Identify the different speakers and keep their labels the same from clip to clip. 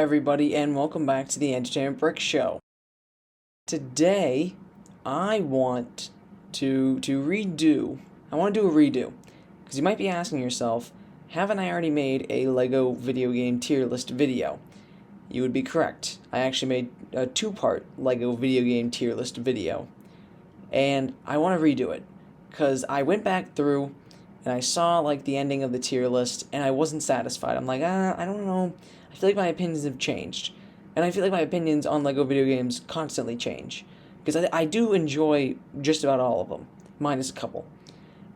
Speaker 1: everybody, and welcome back to the Entertainment Brick Show. Today, I want to do a redo, because you might be asking yourself, haven't I already made a LEGO video game tier list video? You would be correct. I actually made a two-part LEGO video game tier list video, and I want to redo it, because I went back through and I saw like the ending of the tier list, and I wasn't satisfied. I'm like, I don't know. I feel like my opinions have changed, and I feel like my opinions on LEGO video games constantly change, because I do enjoy just about all of them, minus a couple.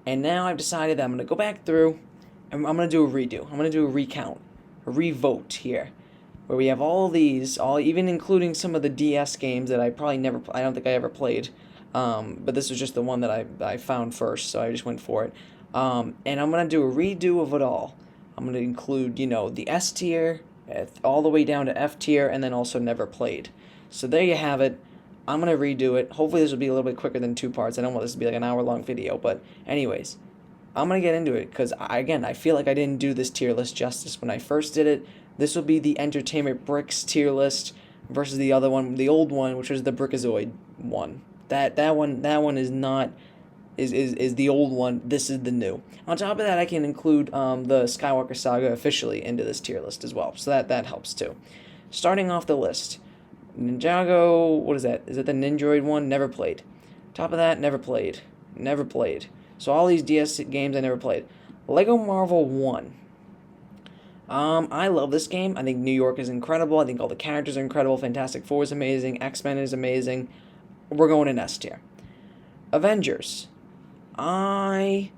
Speaker 1: And now I've decided that I'm gonna go back through, and I'm gonna do a redo. I'm gonna do a recount, a revote here, where we have all these, even including some of the DS games that I don't think I ever played. But this was just the one that I found first, so I just went for it. And I'm going to do a redo of it all. I'm going to include, the S tier, all the way down to F tier, and then also never played. So there you have it. I'm going to redo it. Hopefully this will be a little bit quicker than 2 parts. I don't want this to be like an hour-long video, but anyways, I'm going to get into it, because, I feel like I didn't do this tier list justice when I first did it. This will be the Entertainment Bricks tier list versus the other one, the old one, which was the Brickazoid one. That one is not... Is the old one. This is the new. On top of that, I can include the Skywalker Saga officially into this tier list as well, so that helps too. Starting off the list, Ninjago, what is that? Is it the Nindroid one? Never played. Top of that, never played. Never played. So all these DS games I never played. LEGO Marvel 1. I love this game. I think New York is incredible. I think all the characters are incredible. Fantastic Four is amazing. X-Men is amazing. We're going in S tier. Avengers. I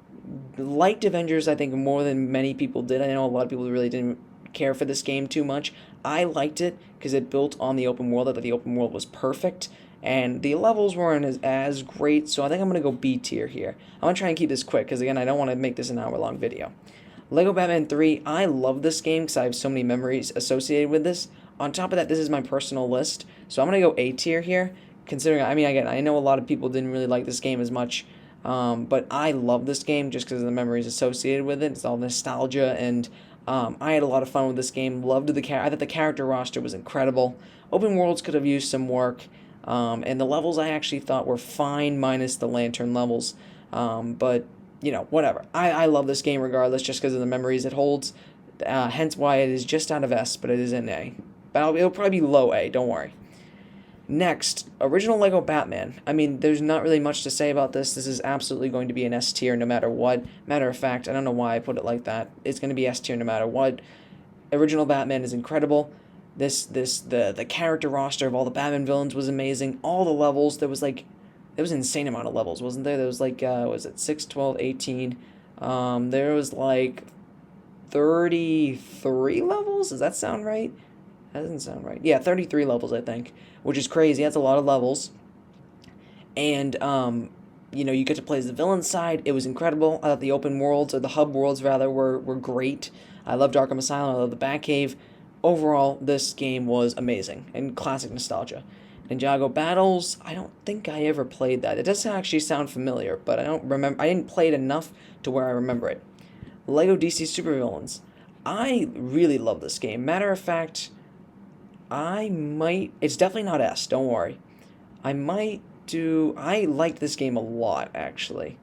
Speaker 1: liked Avengers, I think, more than many people did. I know a lot of people really didn't care for this game too much. I liked it because it built on the open world. I thought the open world was perfect, and the levels weren't as great, so I think I'm going to go B tier here. I'm going to try and keep this quick, because, again, I don't want to make this an hour-long video. LEGO Batman 3, I love this game because I have so many memories associated with this. On top of that, this is my personal list, so I'm going to go A tier here, considering, again, I know a lot of people didn't really like this game as much, but I love this game just because of the memories associated with it. It's all nostalgia, and I had a lot of fun with this game. Loved the I thought the character roster was incredible. Open worlds could have used some work, and the levels I actually thought were fine, minus the lantern levels. But whatever. I love this game regardless, just because of the memories it holds. Hence why it is just out of S, but it is in A. But it'll probably be low A. Don't worry. Next, original LEGO Batman. There's not really much to say about this. This is absolutely going to be an S tier no matter what. Matter of fact, I don't know why I put it like that. It's going to be S tier no matter what. Original Batman is incredible. The character roster of all the Batman villains was amazing. All the levels, there was an insane amount of levels, wasn't there? There was was it 6, 12, 18? There was 33 levels? Does that sound right? That doesn't sound right. Yeah, 33 levels, I think, which is crazy. That's a lot of levels. And, you get to play as the villain side. It was incredible. I thought the open worlds, or the hub worlds, rather, were great. I loved Arkham Asylum. I loved the Batcave. Overall, this game was amazing and classic nostalgia. Ninjago Battles, I don't think I ever played that. It does actually sound familiar, but I don't remember. I didn't play it enough to where I remember it. LEGO DC Supervillains. I really love this game. Matter of fact, it's definitely not S, don't worry. I liked this game a lot, actually.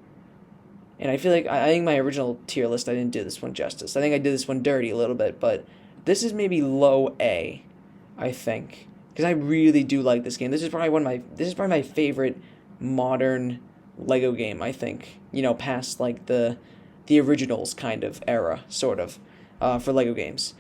Speaker 1: And I feel like, I think my original tier list, I didn't do this one justice. I think I did this one dirty a little bit, but this is maybe low A, I think. Because I really do like this game. This is probably my favorite modern LEGO game, I think. Past, the originals kind of era, sort of, for LEGO games.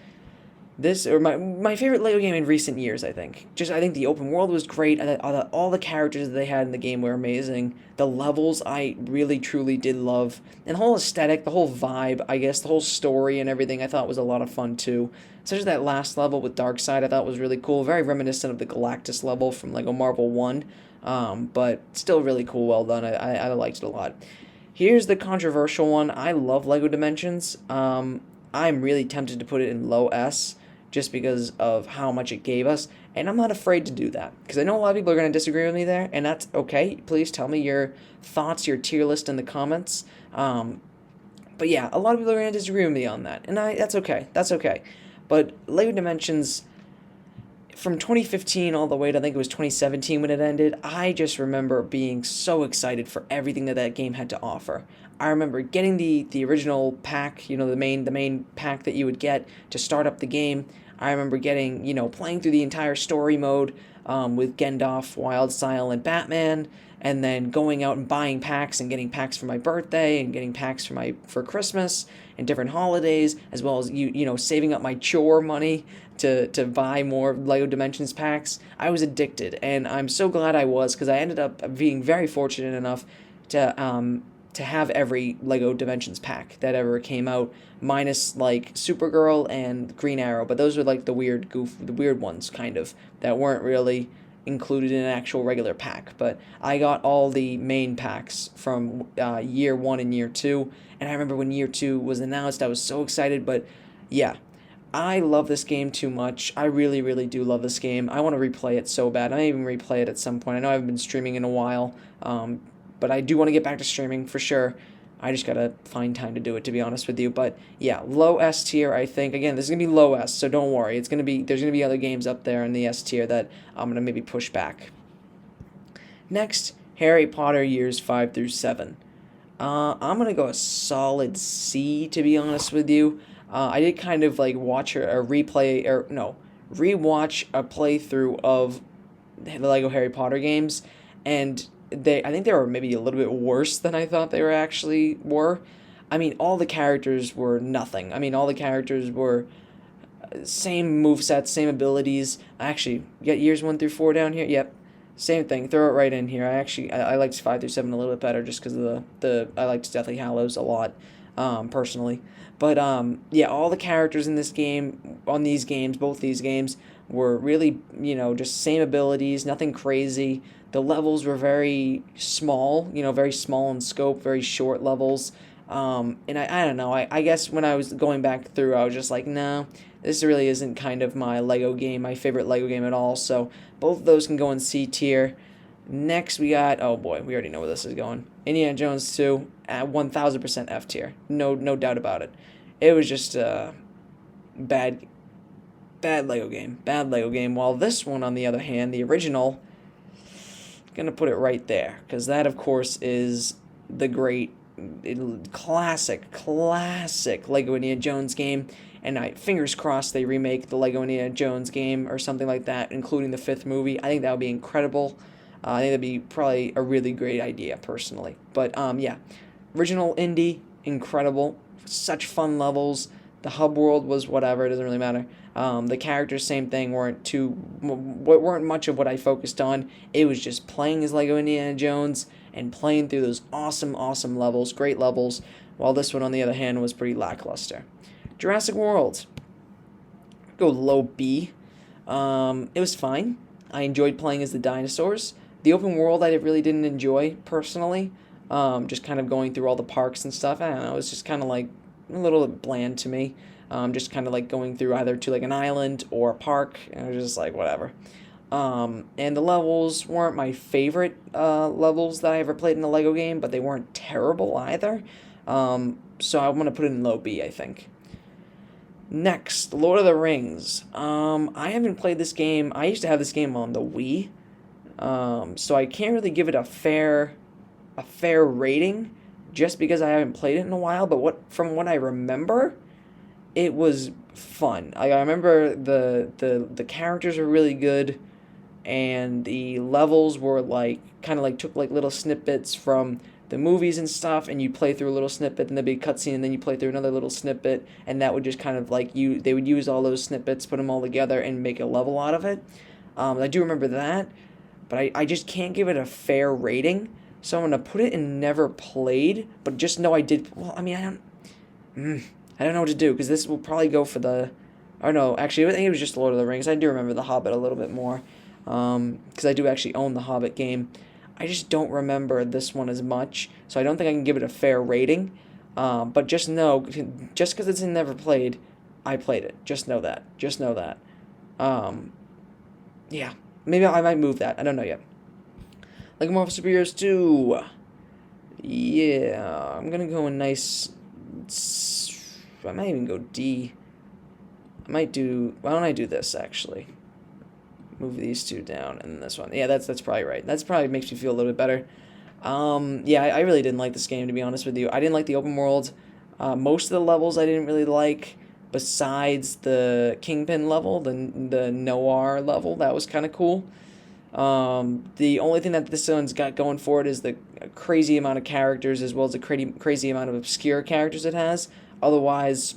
Speaker 1: My favorite LEGO game in recent years, I think. I think the open world was great. All the characters that they had in the game were amazing. The levels I really, truly did love. And the whole aesthetic, the whole vibe, I guess, the whole story and everything I thought was a lot of fun, too. Such as that last level with Darkseid I thought was really cool. Very reminiscent of the Galactus level from LEGO Marvel 1. But still really cool, well done. I liked it a lot. Here's the controversial one. I love LEGO Dimensions. I'm really tempted to put it in low S, just because of how much it gave us, and I'm not afraid to do that, because I know a lot of people are going to disagree with me there, and that's okay. Please tell me your thoughts, your tier list in the comments. But yeah, a lot of people are going to disagree with me on that, and that's okay. But LEGO Dimensions, from 2015 all the way to I think it was 2017 when it ended, I just remember being so excited for everything that that game had to offer. I remember getting the original pack, the main pack that you would get to start up the game. I remember getting, playing through the entire story mode with Gandalf, Wildstyle, and Batman, and then going out and buying packs and getting packs for my birthday and getting packs for Christmas and different holidays, as well as saving up my chore money to buy more LEGO Dimensions packs. I was addicted, and I'm so glad I was, because I ended up being very fortunate enough to have every LEGO Dimensions pack that ever came out, minus like Supergirl and Green Arrow. But those were like the weird ones, kind of, that weren't really included in an actual regular pack. But I got all the main packs from year 1 and year 2, and I remember when year 2 was announced, I was so excited. But yeah, I love this game too much. I really, really do love this game. I want to replay it so bad. I may even replay it at some point. I know I haven't been streaming in a while, but I do want to get back to streaming for sure. I just gotta find time to do it, to be honest with you. But yeah, low S tier, I think. Again, this is gonna be low S, so don't worry. There's gonna be other games up there in the S tier that I'm gonna maybe push back. Next, Harry Potter years 5 through 7. I'm gonna go a solid C, to be honest with you. I did kind of like watch a replay, or no, rewatch a playthrough of the LEGO Harry Potter games, and I think they were maybe a little bit worse than I thought they were. I mean, all the characters were nothing. I mean, all the characters were same movesets, same abilities. Actually, you got years 1 through 4 down here. Yep, same thing. Throw it right in here. I liked 5 through 7 a little bit better, just because of I liked Deathly Hallows a lot, personally. But yeah, all the characters in this game, both these games, were really, just same abilities, nothing crazy. The levels were very small, very small in scope, very short levels. And I don't know, I guess when I was going back through, I was just like, no, this really isn't kind of my favorite LEGO game at all. So both of those can go in C tier. Next, we got, oh boy, we already know where this is going. Indiana Jones 2 at 1000% F tier. No doubt about it. It was just a bad LEGO game. Bad LEGO game. While this one, on the other hand, the original, gonna put it right there, because that, of course, is the great classic LEGO Indiana Jones game. And fingers crossed they remake the LEGO Indiana Jones game or something like that, including the 5th movie. I think that would be incredible. I think that'd be probably a really great idea, personally. But yeah, original Indy, incredible. Such fun levels. The hub world was whatever, it doesn't really matter. The characters, same thing, weren't much of what I focused on. It was just playing as LEGO Indiana Jones and playing through those awesome levels, great levels, while this one, on the other hand, was pretty lackluster. Jurassic World. Go low B. It was fine. I enjoyed playing as the dinosaurs. The open world I really didn't enjoy, personally. Just kind of going through all the parks and stuff. I don't know, it was just kind of like a little bland to me. Just kind of like going through either to like an island or a park, and it was just like whatever. And the levels weren't my favorite levels that I ever played in a LEGO game, but they weren't terrible either. So I'm gonna put it in low B, I think. Next, Lord of the Rings. I haven't played this game. I used to have this game on the Wii, so I can't really give it a fair rating, just because I haven't played it in a while. But from what I remember, it was fun. I remember the characters were really good, and the levels were like kind of like took like little snippets from the movies and stuff, and you play through a little snippet, and there'd be a cutscene, and then you play through another little snippet, and that would just kind of like they would use all those snippets, put them all together, and make a level out of it. I do remember that, but I just can't give it a fair rating, so I'm gonna put it in never played, but just know I did. Well, I mean, I don't know what to do, because this will probably go for the. Or no, actually, I think it was just Lord of the Rings. I do remember The Hobbit a little bit more, because I do actually own the Hobbit game. I just don't remember this one as much, so I don't think I can give it a fair rating. But just know, just because it's in never played, I played it. Just know that. Yeah, maybe I might move that. I don't know yet. LEGO Marvel Super Heroes 2. Yeah, I'm gonna go a nice. I might even go D. Why don't I do this, actually? Move these two down and this one. Yeah, that's probably right. That's probably makes me feel a little bit better. Yeah, I really didn't like this game, to be honest with you. I didn't like the open world. Most of the levels I didn't really like, besides the Kingpin level, the Noir level. That was kind of cool. The only thing that this one's got going for it is the crazy amount of characters, as well as the crazy amount of obscure characters it has. Otherwise,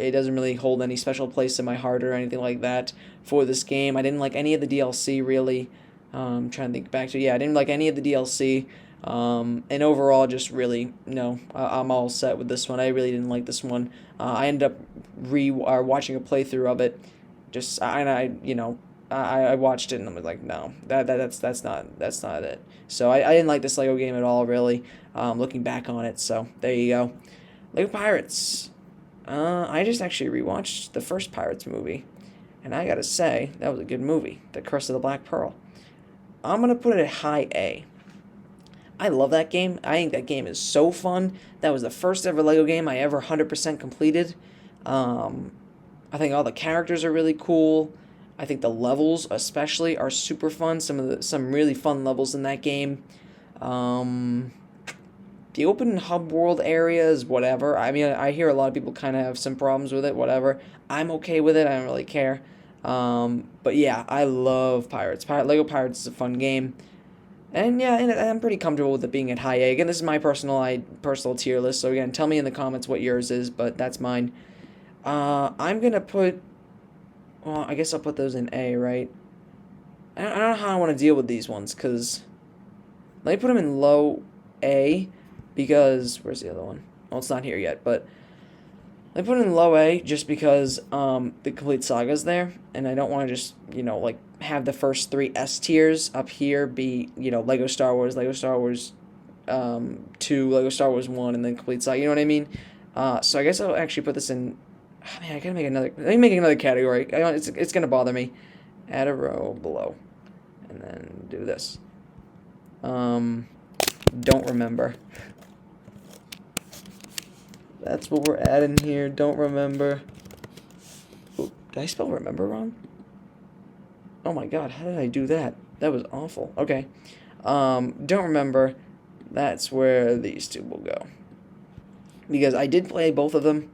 Speaker 1: it doesn't really hold any special place in my heart or anything like that for this game. I didn't like any of the DLC, really. I'm trying to think back to, yeah, I didn't like any of the DLC. And overall, just really, no, I'm all set with this one. I really didn't like this one. I ended up watching a playthrough of it. Just, and I watched it and I was like, no, that's not it. So I didn't like this Lego game at all, really. Looking back on it, so there you go. Lego Pirates. I just actually rewatched the first Pirates movie, and I gotta say that was a good movie, The Curse of the Black Pearl. I'm gonna put it at high A. I love that game. I think that game is so fun. That was the first ever Lego game I ever 100% completed. I think all the characters are really cool. I think the levels, especially, are super fun. Some really fun levels in that game. The open hub world areas, whatever. I mean, I hear a lot of people kind of have some problems with it. Whatever. I'm okay with it. I don't really care. But yeah, I love Pirates. Lego Pirates is a fun game. And yeah, and I'm pretty comfortable with it being at high A. Again, this is my personal tier list. So again, tell me in the comments what yours is, but that's mine. I'm gonna put. Well, I guess I'll put those in A, right? I don't know how I want to deal with these ones, because let me put them in low A, because where's the other one? Well, it's not here yet, but I put it in low A just because the complete saga's there, and I don't want to just like have the first 3 S tiers up here be Lego Star Wars, Lego Star Wars 2, Lego Star Wars 1, and then complete saga. You know what I mean? So I guess I'll actually put this in. Oh, man, I gotta make another. Let me make another category. It's gonna bother me. Add a row below, and then do this. Don't remember. That's what we're adding here. Don't remember. Ooh, did I spell remember wrong? Oh my god, how did I do that? That was awful. Okay. Don't remember. That's where these two will go. Because I did play both of them.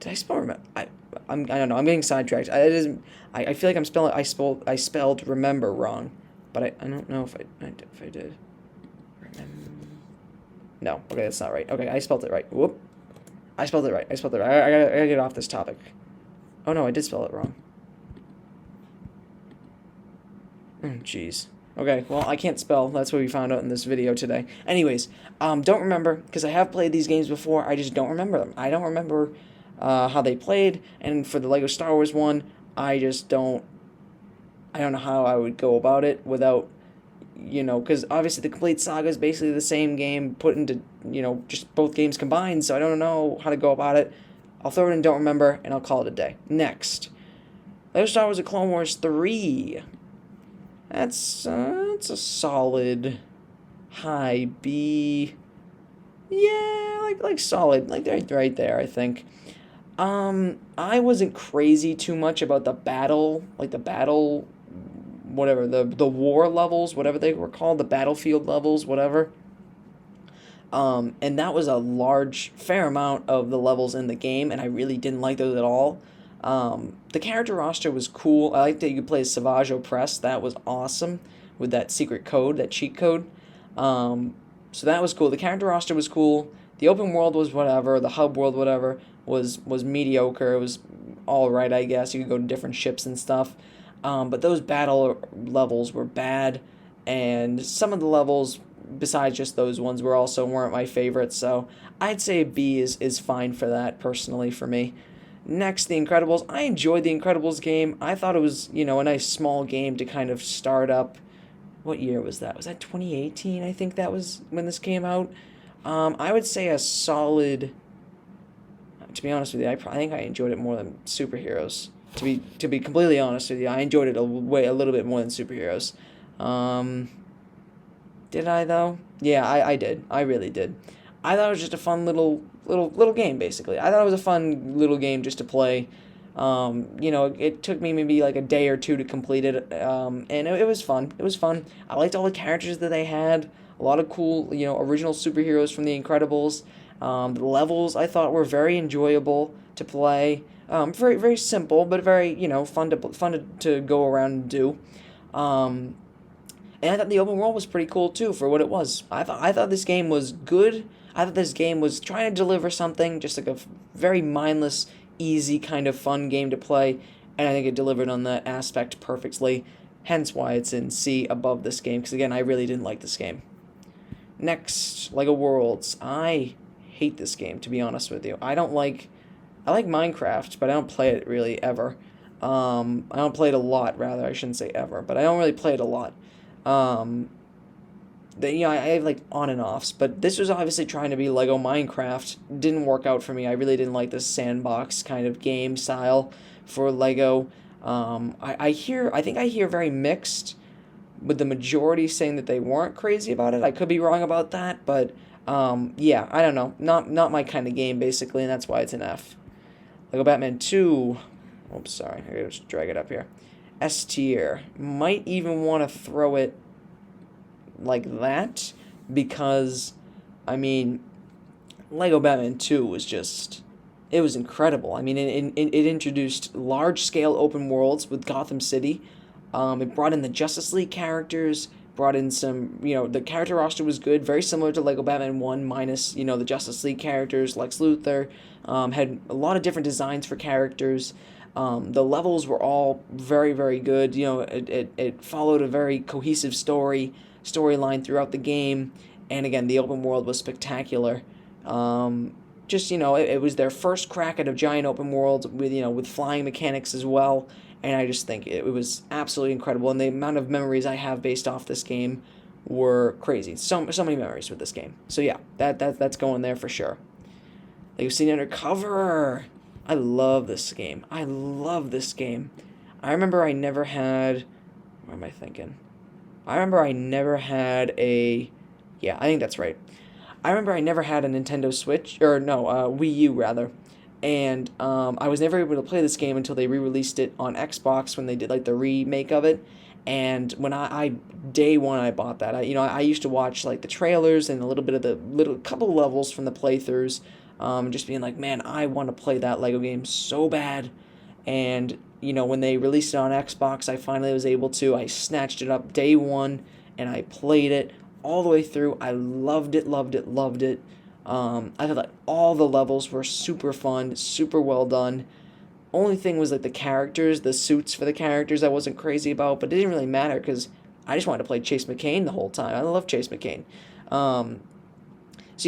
Speaker 1: Did I spell remember? I don't know. I'm getting sidetracked. I feel like I spelled remember wrong, but I don't know if I did. Remember. No. Okay, that's not right. Okay, I spelled it right. Whoop. I spelled it right. I gotta get off this topic. Oh no, I did spell it wrong. Jeez. Okay, well, I can't spell. That's what we found out in this video today. Anyways, don't remember, because I have played these games before. I just don't remember them. I don't remember how they played, and for the Lego Star Wars one, I don't know how I would go about it without, because obviously the complete saga is basically the same game put into, just both games combined, so I don't know how to go about it. I'll throw it in don't remember, and I'll call it a day. Next, Lego Star Wars: The Clone Wars 3. That's a solid high B. Yeah, like solid, like right there, I think. I wasn't crazy too much about the battle, whatever, the war levels, whatever they were called, the battlefield levels, whatever. And that was a fair amount of the levels in the game, and I really didn't like those at all. The character roster was cool. I liked that you could play as Savage Opress. That was awesome with that secret code, that cheat code. So that was cool. The character roster was cool. The open world was whatever. The hub world, whatever, was mediocre. It was all right, I guess. You could go to different ships and stuff. But those battle levels were bad, and some of the levels, besides just those ones, weren't my favorites. So I'd say B is fine for that, personally, for me. Next, The Incredibles. I enjoyed The Incredibles game. I thought it was, a nice small game to kind of start up. What year was that? Was that 2018? I think that was when this came out. I would say a solid. To be honest with you, I think I enjoyed it more than Superheroes. To be completely honest with you, I enjoyed it a little bit more than Superheroes. Did I though? Yeah, I did. I really did. I thought it was just a fun little game, basically. I thought it was a fun little game just to play. It took me maybe like a day or two to complete it, and it was fun. It was fun. I liked all the characters that they had. A lot of cool, original superheroes from The Incredibles. The levels I thought were very enjoyable to play. Very very simple, but very fun to go around and do. Um, and I thought the open world was pretty cool too for what it was. I thought this game was good. I thought this game was trying to deliver something, just like a very mindless, easy kind of fun game to play, and I think it delivered on that aspect perfectly. Hence why it's in C above this game, because again, I really didn't like this game. Next, LEGO Worlds. I hate this game, to be honest with you. I like Minecraft, but I don't play it really ever. I don't play it a lot, rather. I shouldn't say ever, but I don't really play it a lot. Um, I have like on and offs, but this was obviously trying to be Lego Minecraft. Didn't work out for me. I really didn't like this sandbox kind of game style for Lego. I think I hear very mixed, with the majority saying that they weren't crazy about it. I could be wrong about that, but yeah, I don't know. Not my kind of game basically, and that's why it's an F. Lego Batman 2. Oops, sorry. I gotta just drag it up here. S tier. Might even want to throw it like that, because I mean, Lego Batman 2 was just, it was incredible. I mean, it introduced large scale open worlds with Gotham City. It brought in the Justice League characters, brought in some, the character roster was good, very similar to Lego Batman 1, minus, the Justice League characters. Lex Luthor, had a lot of different designs for characters. The levels were all very, very good. It followed a very cohesive storyline throughout the game, and again, the open world was spectacular. It was their first crack at a giant open world with flying mechanics as well, and I just think it was absolutely incredible. And the amount of memories I have based off this game were crazy. So many memories with this game. So yeah, that's going there for sure. Like you've seen Undercover. I love this game. I love this game. I remember I never had. What am I thinking? I remember I never had a. Yeah, I think that's right. I remember I never had a Nintendo Switch, or no, Wii U rather, and I was never able to play this game until they re-released it on Xbox when they did like the remake of it. And when I day one I bought that, I used to watch like the trailers and a little bit of the little couple levels from the playthroughs, just being like, man, I want to play that Lego game so bad. And when they released it on Xbox, I finally was able to. I snatched it up day one and I played it all the way through. I loved it, loved it, loved it. I thought that all the levels were super fun, super well done. Only thing was like the characters, the suits for the characters I wasn't crazy about, but it didn't really matter because I just wanted to play Chase McCain the whole time. I love Chase McCain. So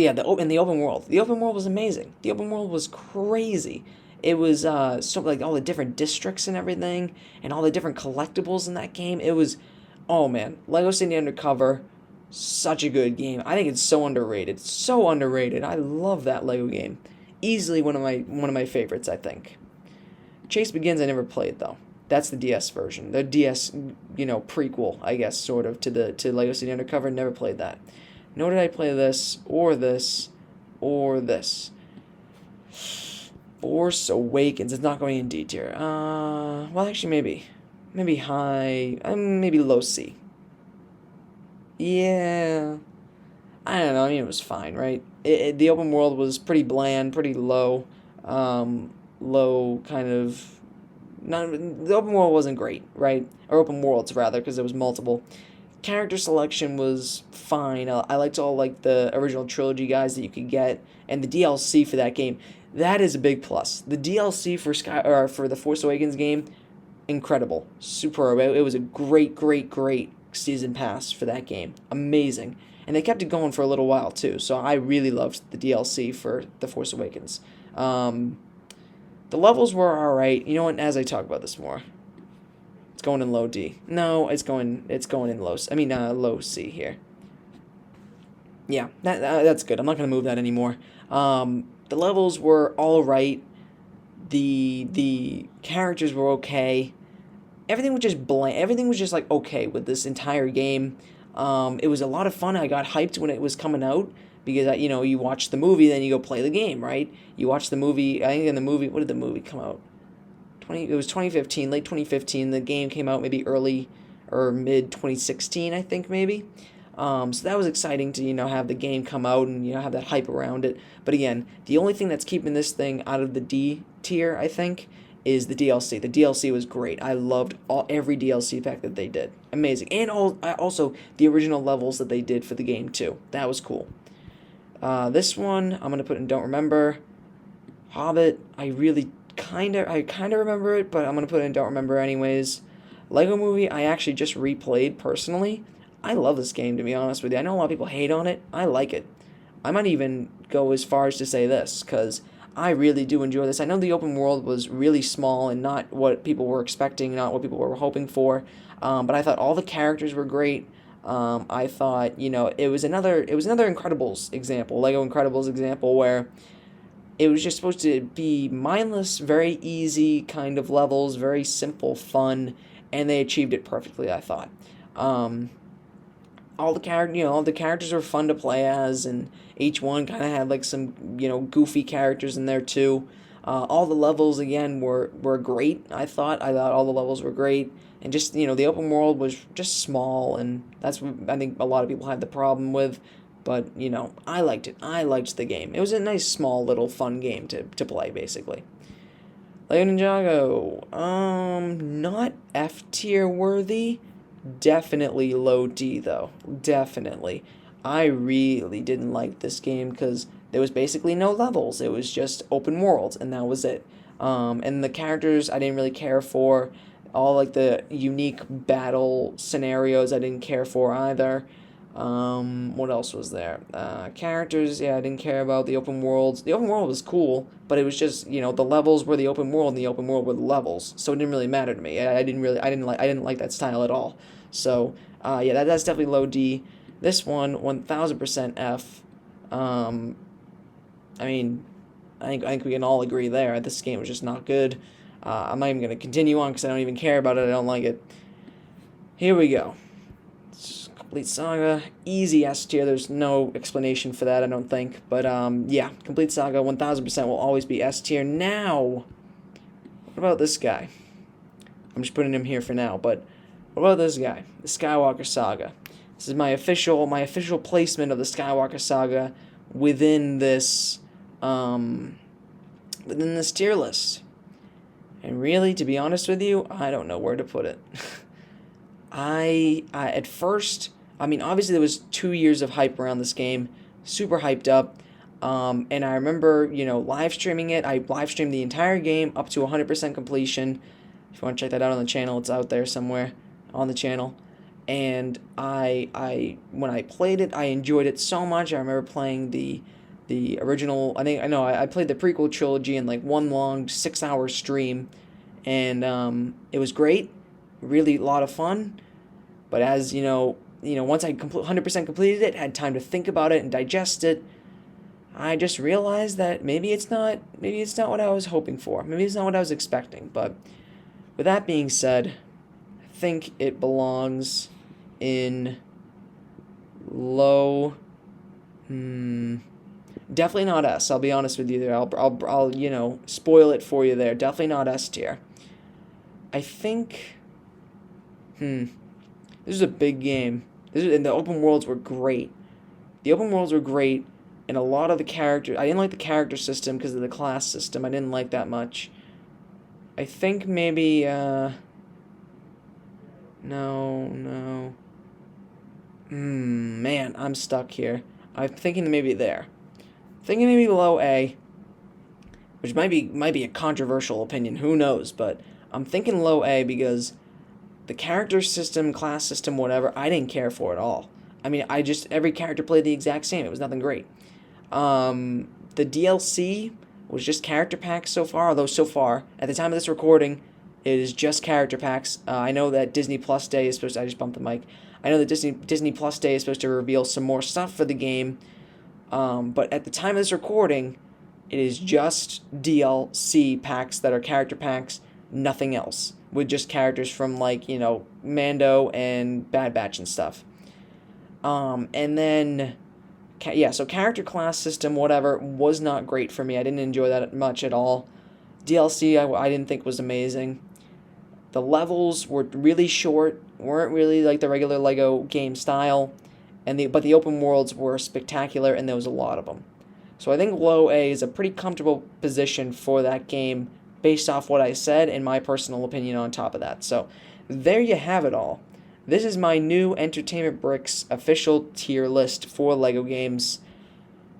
Speaker 1: yeah, in the open world. The open world was amazing. The open world was crazy. It was like all the different districts and everything, and all the different collectibles in that game. It was, oh man, Lego City Undercover, such a good game. I think it's so underrated. So underrated. I love that Lego game. Easily one of my favorites, I think. Chase Begins I never played though. That's the DS version. The DS, prequel, I guess, sort of to Lego City Undercover. Never played that. Nor did I play this or this or this. Force Awakens. It's not going in D tier. Well, actually, maybe high. Maybe low C. Yeah. I don't know. I mean, it was fine, right? The open world was pretty bland, pretty low. Low kind of. The open world wasn't great, right? Or open worlds rather, because there was multiple. Character selection was fine. I liked all like the original trilogy guys that you could get, and the DLC for that game. That is a big plus. The DLC for the Force Awakens game, incredible, superb. It was a great, great, great season pass for that game. Amazing. And they kept it going for a little while too. So I really loved the DLC for the Force Awakens. The levels were all right. You know what? As I talk about this more, it's going in low D. No, it's going in low C here. Yeah, that's good. I'm not gonna move that anymore. The levels were all right. The characters were okay. Everything was just bland. Everything was just like okay with this entire game. It was a lot of fun. I got hyped when it was coming out because you watch the movie, then you go play the game, right? You watch the movie. I think in the movie, what did the movie come out? It was 2015, late 2015. The game came out maybe early or mid 2016, I think maybe. So that was exciting to have the game come out and have that hype around it. But again, the only thing that's keeping this thing out of the D tier, I think, is the DLC. The DLC was great. I loved every DLC pack that they did. Amazing. And also the original levels that they did for the game too. That was cool. This one I'm gonna put in don't remember. Hobbit, I kind of remember it, but I'm gonna put it in don't remember anyways. Lego Movie, I actually just replayed personally. I love this game, to be honest with you. I know a lot of people hate on it. I like it. I might even go as far as to say this, because I really do enjoy this. I know the open world was really small and not what people were expecting, not what people were hoping for, but I thought all the characters were great. I thought, it was another Incredibles example, Lego Incredibles example, where it was just supposed to be mindless, very easy kind of levels, very simple, fun, and they achieved it perfectly, I thought. All the characters were fun to play as, and each one kind of had like some, goofy characters in there too. All the levels again were great. I thought all the levels were great, and just the open world was just small, and that's what I think a lot of people had the problem with. But I liked it. I liked the game. It was a nice, small, little, fun game to play, basically. Lego Ninjago, not F tier worthy. Definitely low D though. Definitely. I really didn't like this game because there was basically no levels. It was just open world, and that was it. And the characters I didn't really care for. All like the unique battle scenarios I didn't care for either. What else was there? Characters, yeah, I didn't care about. The open world. The open world was cool, but it was just the levels were the open world, and the open world were the levels. So it didn't really matter to me. I didn't like that style at all. So yeah, that's definitely low D. This one, 1000% F. I mean, I think we can all agree there. This game was just not good. I'm not even gonna continue on because I don't even care about it. I don't like it. Here we go. Complete Saga, easy S tier. There's no explanation for that, I don't think. But yeah, Complete Saga 1000% will always be S tier. Now, what about this guy? I'm just putting him here for now. But what about this guy? The Skywalker Saga. This is my official placement of the Skywalker Saga within this tier list. And really, to be honest with you, I don't know where to put it. I at first, obviously there was 2 years of hype around this game, super hyped up, and I remember, live streaming it. I live streamed the entire game up to 100% completion. If you want to check that out on the channel, it's out there somewhere on the channel. And when I played it, I enjoyed it so much. I remember playing the original. I played the prequel trilogy in like one long 6-hour stream, and it was great, really a lot of fun. But as once I 100% completed it, had time to think about it and digest it, I just realized that maybe it's not what I was hoping for. Maybe it's not what I was expecting. But with that being said, I think it belongs in low. Definitely not S. I'll be honest with you there. I'll spoil it for you there. Definitely not S tier. I think. This is a big game. And the open worlds were great. The open worlds were great, and a lot of the characters. I didn't like the character system because of the class system. I didn't like that much. I think maybe. No. Man, I'm stuck here. I'm thinking maybe there. Thinking maybe low A, which might be a controversial opinion. Who knows? But I'm thinking low A because the character system, class system, whatever, I didn't care for at all. Every character played the exact same. It was nothing great. The DLC was just character packs so far, although so far, at the time of this recording, it is just character packs. I know that Disney Plus Day is supposed to... I just bumped the mic. I know that Disney Plus Day is supposed to reveal some more stuff for the game, but at the time of this recording, it is just DLC packs that are character packs, nothing else, with just characters from, Mando and Bad Batch and stuff. And then, so character class system, whatever, was not great for me. I didn't enjoy that much at all. DLC I didn't think was amazing. The levels were really short, weren't really like the regular LEGO game style, but the open worlds were spectacular, and there was a lot of them. So I think low A is a pretty comfortable position for that game based off what I said and my personal opinion on top of that. So there you have it all. This is my new Entertainment Bricks official tier list for LEGO games.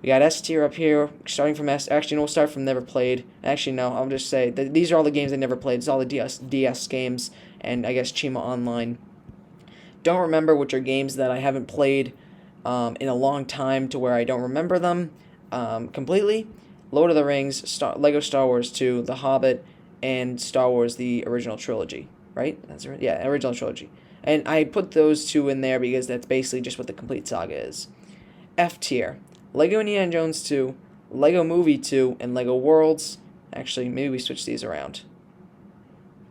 Speaker 1: We got S tier up here, starting from S. Actually, no, we'll start from never played. Actually, no, I'll just say that these are all the games I never played. It's all the DS games, and I guess Chima Online. Don't remember which are games that I haven't played in a long time to where I don't remember them completely. Lord of the Rings, LEGO Star Wars 2, The Hobbit, and Star Wars the original trilogy. Right? That's right. Yeah, original trilogy. And I put those two in there because that's basically just what the complete saga is. F tier. LEGO Indiana Jones 2, LEGO Movie 2, and LEGO Worlds. Actually, maybe we switch these around.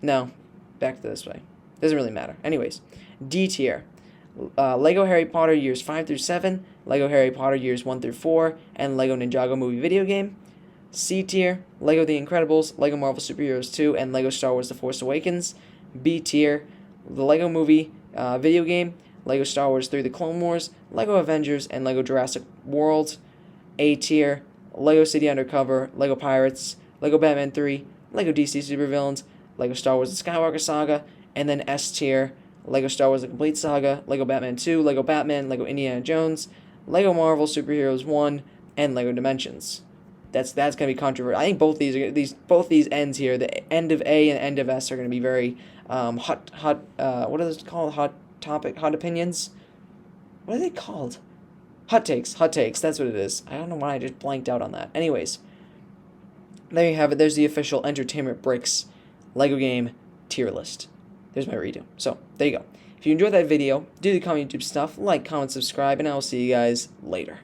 Speaker 1: No, back to this way. Doesn't really matter. Anyways, D tier. LEGO Harry Potter Years 5 through 7, LEGO Harry Potter Years 1 through 4, and LEGO Ninjago Movie Video Game. C tier. LEGO The Incredibles, LEGO Marvel Super Heroes 2, and LEGO Star Wars The Force Awakens. B tier. The LEGO Movie Video Game, LEGO Star Wars 3 The Clone Wars, LEGO Avengers, and LEGO Jurassic World. A tier. LEGO City Undercover, LEGO Pirates, LEGO Batman 3, LEGO DC Supervillains, LEGO Star Wars The Skywalker Saga, and then S tier. LEGO Star Wars The Complete Saga, LEGO Batman 2, LEGO Batman, LEGO Indiana Jones, LEGO Marvel Super Heroes 1, and LEGO Dimensions. That's gonna be controversial. I think both these ends here, the end of A and end of S, are gonna be very hot. What are those called? Hot opinions. What are they called? Hot takes. That's what it is. I don't know why I just blanked out on that. Anyways, there you have it. There's the official Entertainment Bricks LEGO game tier list. There's my redo. So there you go. If you enjoyed that video, do the common YouTube stuff, like, comment, subscribe, and I will see you guys later.